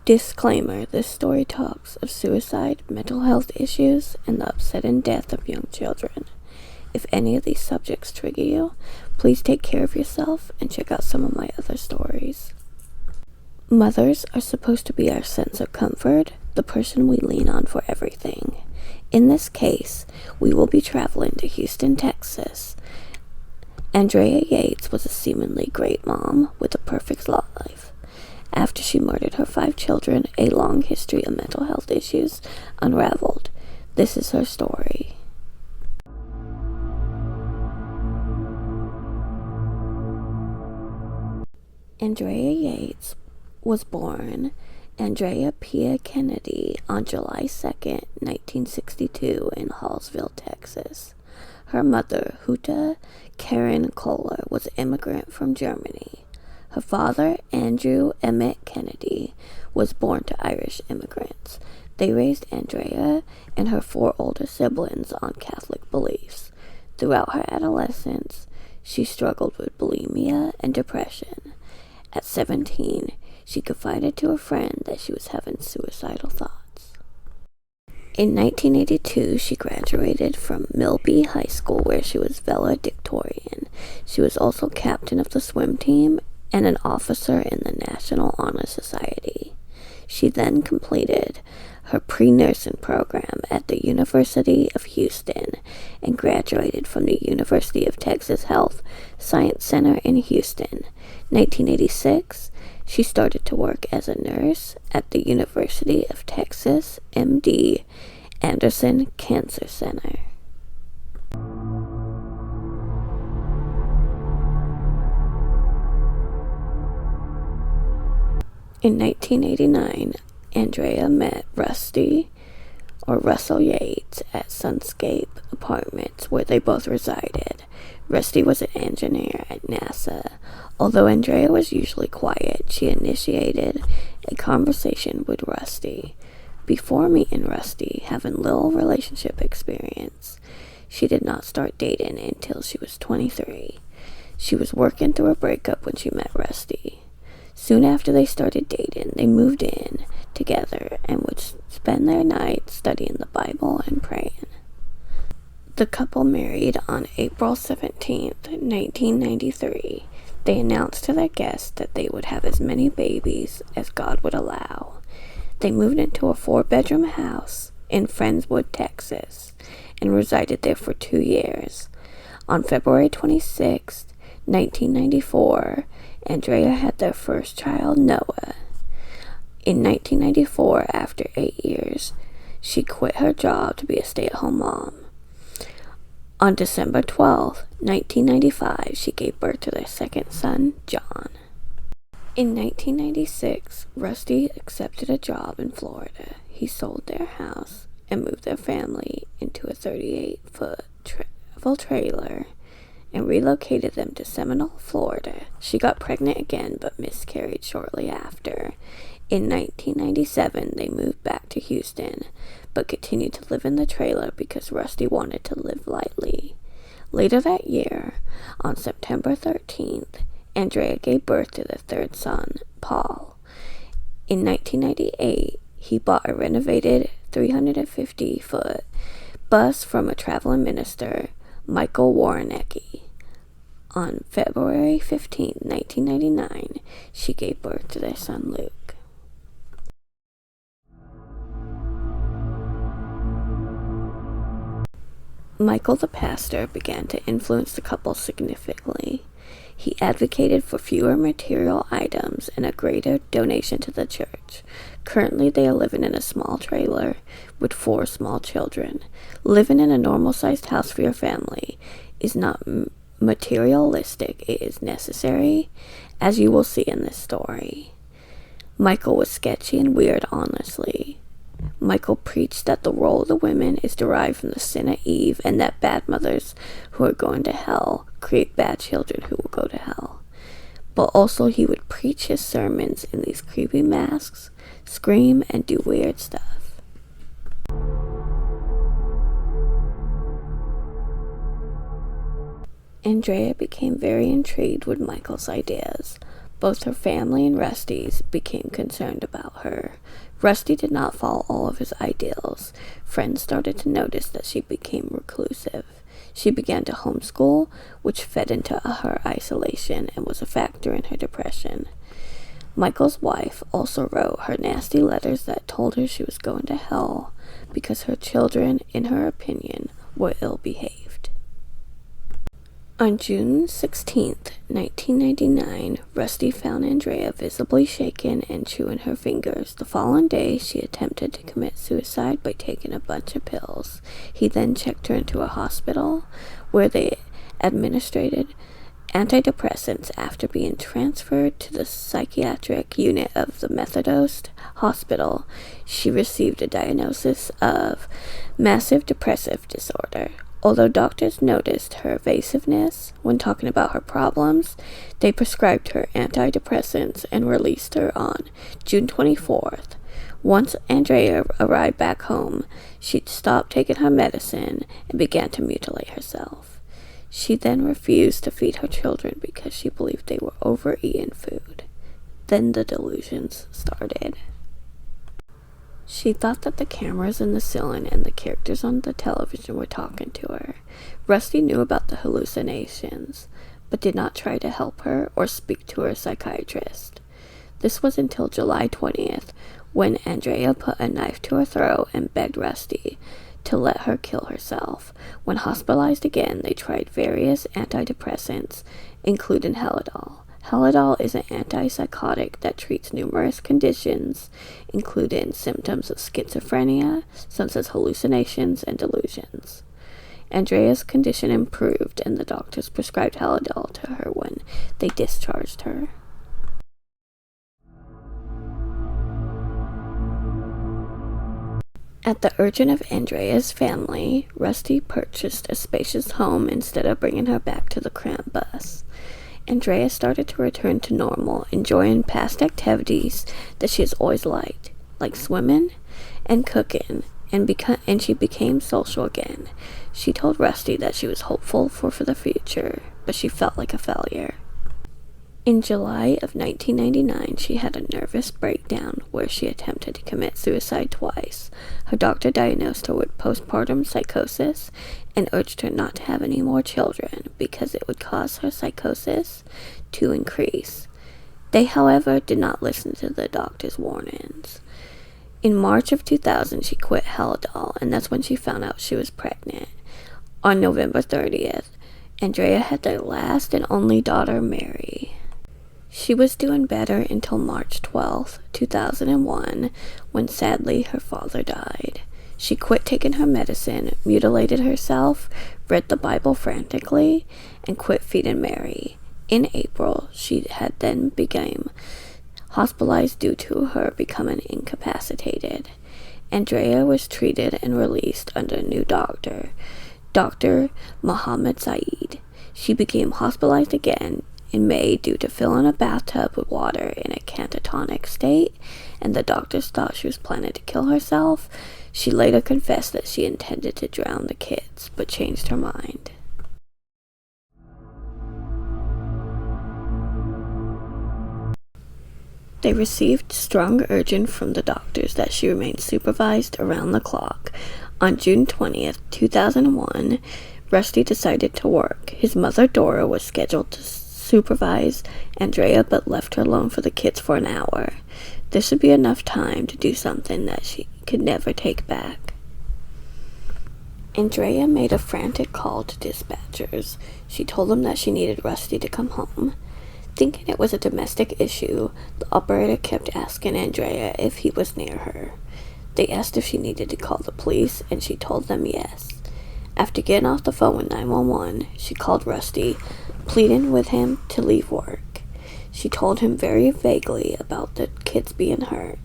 Disclaimer: this story talks of suicide, mental health issues, and the upsetting death of young children. If any of these subjects trigger you, please take care of yourself and check out some of my other stories. Mothers are supposed to be our sense of comfort, the person we lean on for everything. In this case, we will be traveling to Houston, Texas. Andrea Yates was a seemingly great mom with a perfect life. After she murdered her 5 children, a long history of mental health issues unraveled. This is her story. Andrea Yates was born Andrea Pia Kennedy on July 2nd, 1962 in Hallsville, Texas. Her mother, Huta Karen Kohler, was an immigrant from Germany. Her father, Andrew Emmett Kennedy, was born to Irish immigrants. They raised Andrea and her 4 older siblings on Catholic beliefs. Throughout her adolescence, she struggled with bulimia and depression. At 17, she confided to a friend that she was having suicidal thoughts. In 1982, she graduated from Milby High School, where she was valedictorian. She was also captain of the swim team and an officer in the National Honor Society. She then completed her pre-nursing program at the University of Houston and graduated from the University of Texas Health Science Center in Houston. 1986, she started to work as a nurse at the University of Texas MD Anderson Cancer Center. In 1989, Andrea met Russell Yates at Sunscape Apartments, where they both resided. Rusty was an engineer at NASA. Although Andrea was usually quiet, she initiated a conversation with Rusty. Before meeting Rusty, having little relationship experience, she did not start dating until she was 23. She was working through a breakup when she met Rusty. Soon after they started dating, they moved in together and would spend their nights studying the Bible and praying. The couple married on April 17, 1993. They announced to their guests that they would have as many babies as God would allow. They moved into a 4-bedroom house in Friendswood, Texas, and resided there for 2 years. On February 26, 1994, Andrea had their first child, Noah. In 1994, after 8 years, she quit her job to be a stay-at-home mom. On December 12, 1995, she gave birth to their second son, John. In 1996, Rusty accepted a job in Florida. He sold their house and moved their family into a 38-foot travel trailer and relocated them to Seminole, Florida. She got pregnant again but miscarried shortly after. In 1997, they moved back to Houston, but continued to live in the trailer because Rusty wanted to live lightly. Later that year, on September 13th, Andrea gave birth to their 3rd son, Paul. In 1998, he bought a renovated 350-foot bus from a traveling minister, Michael Woreneicki. On February 15, 1999, she gave birth to their son, Luke. Michael, the pastor, began to influence the couple significantly. He advocated for fewer material items and a greater donation to the church. Currently, they are living in a small trailer with 4 small children. Living in a normal-sized house for your family is not materialistic, it is necessary, as you will see in this story. Michael was sketchy and weird, honestly. Michael preached that the role of the women is derived from the sin of Eve, and that bad mothers who are going to hell create bad children who will go to hell. But also he would preach his sermons in these creepy masks, scream, and do weird stuff. Andrea became very intrigued with Michael's ideas. Both her family and Rusty's became concerned about her. Rusty did not follow all of his ideals. Friends started to notice that she became reclusive. She began to homeschool, which fed into her isolation and was a factor in her depression. Michael's wife also wrote her nasty letters that told her she was going to hell because her children, in her opinion, were ill-behaved. On June 16th, 1999, Rusty found Andrea visibly shaken and chewing her fingers. The following day, she attempted to commit suicide by taking a bunch of pills. He then checked her into a hospital where they administered antidepressants after being transferred to the psychiatric unit of the Methodist Hospital. She received a diagnosis of massive depressive disorder. Although doctors noticed her evasiveness when talking about her problems, they prescribed her antidepressants and released her on June 24th. Once Andrea arrived back home, she stopped taking her medicine and began to mutilate herself. She then refused to feed her children because she believed they were overeating food. Then the delusions started. She thought that the cameras in the ceiling and the characters on the television were talking to her. Rusty knew about the hallucinations, but did not try to help her or speak to her psychiatrist. This was until July 20th, when Andrea put a knife to her throat and begged Rusty to let her kill herself. When hospitalized again, they tried various antidepressants, including Helidol. Helidol is an antipsychotic that treats numerous conditions, including symptoms of schizophrenia, such as hallucinations and delusions. Andrea's condition improved, and the doctors prescribed Helidol to her when they discharged her. At the urging of Andrea's family, Rusty purchased a spacious home instead of bringing her back to the cramped bus. Andrea started to return to normal, enjoying past activities that she has always liked, like swimming and cooking, and she became social again. She told Rusty that she was hopeful for the future, but she felt like a failure. In July of 1999, she had a nervous breakdown where she attempted to commit suicide twice. Her doctor diagnosed her with postpartum psychosis and urged her not to have any more children because it would cause her psychosis to increase. They, however, did not listen to the doctor's warnings. In March of 2000, she quit Helidol, and that's when she found out she was pregnant. On November 30th, Andrea had their last and only daughter, Mary. She was doing better until March 12, 2001, when sadly her father died. She quit taking her medicine, mutilated herself, read the Bible frantically, and quit feeding Mary. In April, she had then become hospitalized due to her becoming incapacitated. Andrea was treated and released under a new doctor, Dr. Mohammed Saeed. She became hospitalized again in May due to filling a bathtub with water in a catatonic state, and the doctors thought she was planning to kill herself. She later confessed that she intended to drown the kids, but changed her mind. They received strong urging from the doctors that she remain supervised around the clock. On June 20th, 2001, Rusty decided to work. His mother, Dora, was scheduled to supervise Andrea but left her alone for the kids for an hour. This would be enough time to do something that she could never take back. Andrea made a frantic call to dispatchers. She told them that she needed Rusty to come home. Thinking it was a domestic issue, the operator kept asking Andrea if he was near her. They asked if she needed to call the police, and she told them yes. After getting off the phone with 911, she called Rusty, pleading with him to leave work. She told him very vaguely about the kids being hurt.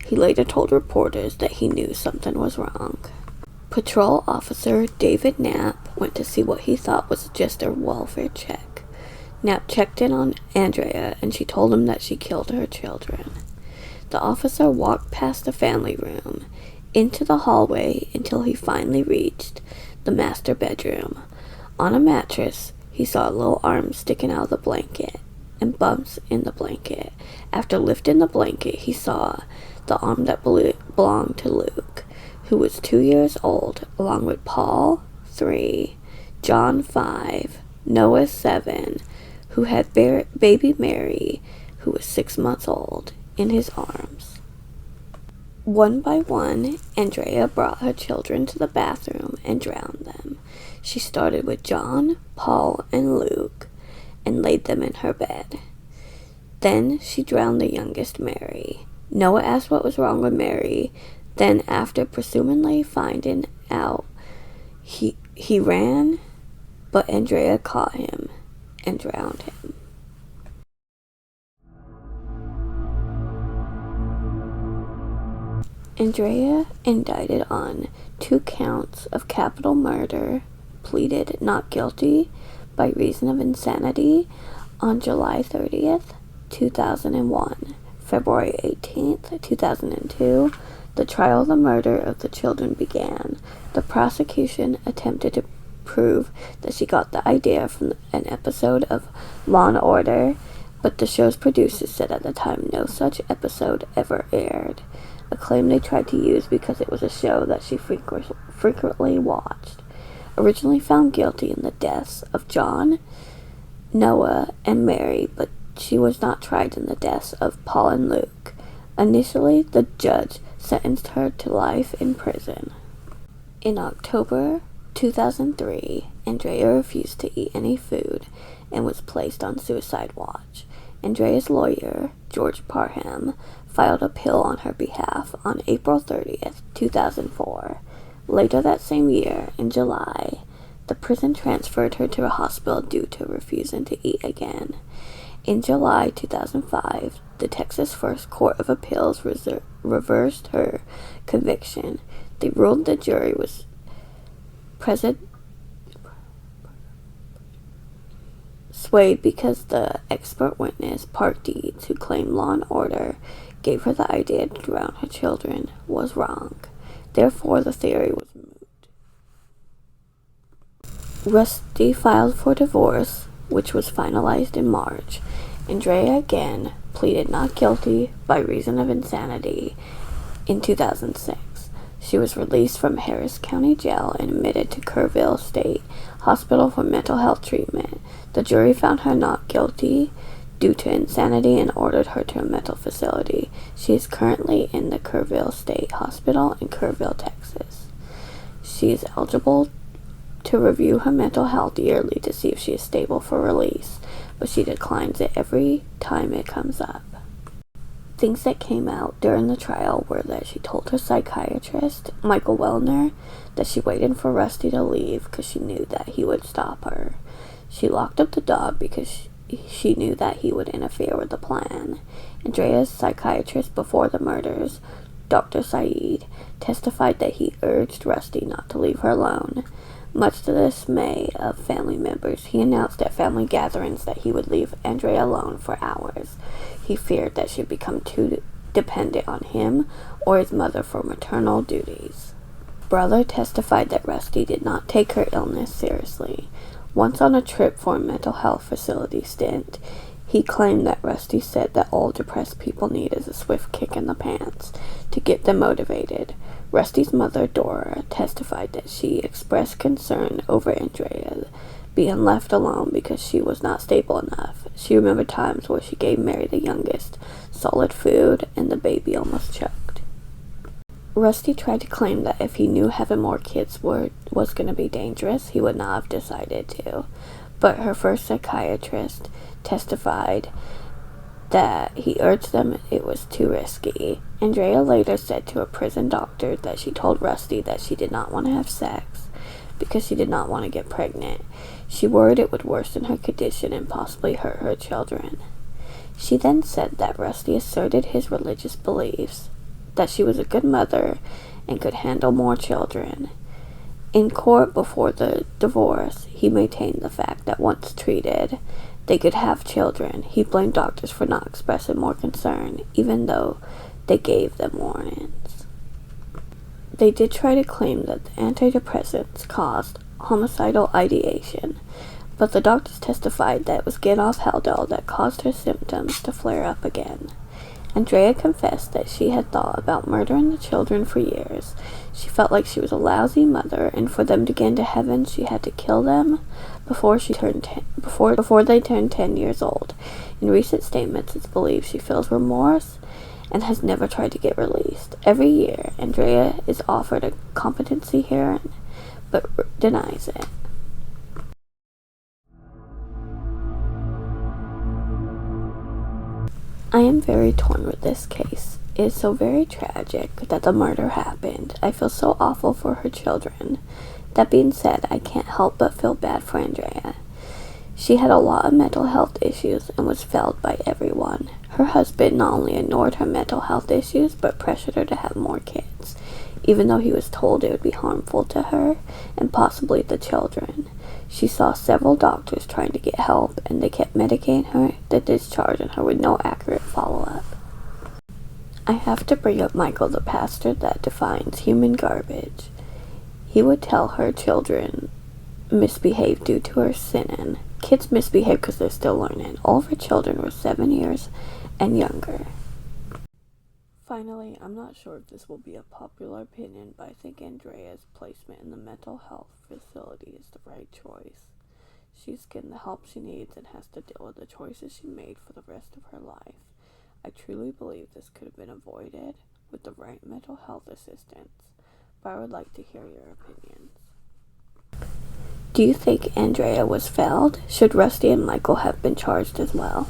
He later told reporters that he knew something was wrong. Patrol officer David Knapp went to see what he thought was just a welfare check. Knapp checked in on Andrea, and she told him that she killed her children. The officer walked past the family room, into the hallway, until he finally reached the master bedroom. On a mattress, he saw a little arm sticking out of the blanket. and bumps in the blanket. After lifting the blanket, he saw the arm that belonged to Luke, who was 2 years old, along with Paul, 3, John, 5, Noah, 7, who had baby Mary, who was 6 months old, in his arms. One by one, Andrea brought her children to the bathroom and drowned them. She started with John, Paul, and Luke, and laid them in her bed. Then she drowned the youngest, Mary. Noah asked what was wrong with Mary. Then, after presumably finding out, he ran, but Andrea caught him and drowned him. Andrea, indicted on 2 counts of capital murder, pleaded not guilty by reason of insanity on July 30th, 2001. February 18th, 2002, the trial of the murder of the children began. The prosecution attempted to prove that she got the idea from an episode of Law and Order, but the show's producers said at the time no such episode ever aired, a claim they tried to use because it was a show that she frequently watched. Originally found guilty in the deaths of John, Noah, and Mary, but she was not tried in the deaths of Paul and Luke. Initially, the judge sentenced her to life in prison. In October 2003, Andrea refused to eat any food and was placed on suicide watch. Andrea's lawyer, George Parham, filed a appeal on her behalf on April 30th, 2004. Later that same year, in July, the prison transferred her to a hospital due to refusing to eat again. In July 2005, the Texas First Court of Appeals reversed her conviction. They ruled the jury was swayed because the expert witness, Park Deeds, who claimed Law and Order gave her the idea to drown her children, was wrong. Therefore, the theory was moot. Rusty filed for divorce, which was finalized in March. Andrea again pleaded not guilty by reason of insanity in 2006. She was released from Harris County Jail and admitted to Kerrville State Hospital for mental health treatment. The jury found her not guilty due to insanity and ordered her to a mental facility. She is currently in the Kerrville State Hospital in Kerrville, Texas. She is eligible to review her mental health yearly to see if she is stable for release, but she declines it every time it comes up. Things that came out during the trial were that she told her psychiatrist, Michael Wellner, that she waited for Rusty to leave because she knew that he would stop her. She locked up the dog because she knew that he would interfere with the plan. Andrea's psychiatrist before the murders, Dr. Saeed, testified that he urged Rusty not to leave her alone. Much to the dismay of family members, he announced at family gatherings that he would leave Andrea alone for hours. He feared that she'd become too dependent on him or his mother for maternal duties. Brother testified that Rusty did not take her illness seriously. Once on a trip for a mental health facility stint, he claimed that Rusty said that all depressed people need is a swift kick in the pants to get them motivated. Rusty's mother, Dora, testified that she expressed concern over Andrea being left alone because she was not stable enough. She remembered times where she gave Mary, the youngest, solid food and the baby almost choked. Rusty tried to claim that if he knew having more kids was going to be dangerous, he would not have decided to. But her first psychiatrist testified that he urged them it was too risky. Andrea later said to a prison doctor that she told Rusty that she did not want to have sex because she did not want to get pregnant. She worried it would worsen her condition and possibly hurt her children. She then said that Rusty asserted his religious beliefs, that she was a good mother and could handle more children. In court before the divorce, he maintained the fact that once treated, they could have children. He blamed doctors for not expressing more concern, even though they gave them warnings. They did try to claim that the antidepressants caused homicidal ideation, but the doctors testified that it was Get-Off Haldol that caused her symptoms to flare up again. Andrea confessed that she had thought about murdering the children for years. She felt like she was a lousy mother, and for them to get into heaven, she had to kill them before they turned 10 years old. In recent statements, it's believed she feels remorse and has never tried to get released. Every year, Andrea is offered a competency hearing, but denies it. I am very torn with this case. It is so very tragic that the murder happened. I feel so awful for her children. That being said, I can't help but feel bad for Andrea. She had a lot of mental health issues and was failed by everyone. Her husband not only ignored her mental health issues, but pressured her to have more kids, even though he was told it would be harmful to her and possibly the children. She saw several doctors trying to get help, and they kept medicating her, then discharging her with no accurate follow-up. I have to bring up Michael, the pastor that defines human garbage. He would tell her children misbehave due to her sinning. Kids misbehave because they're still learning. All of her children were 7 years and younger. Finally, I'm not sure if this will be a popular opinion, but I think Andrea's placement in the mental health facility is the right choice. She's getting the help she needs and has to deal with the choices she made for the rest of her life. I truly believe this could have been avoided with the right mental health assistance, but I would like to hear your opinions. Do you think Andrea was failed? Should Rusty and Michael have been charged as well?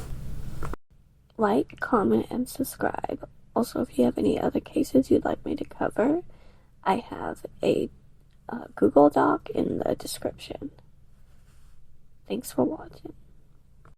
Like, comment, and subscribe. Also, if you have any other cases you'd like me to cover, I have a Google Doc in the description. Thanks for watching.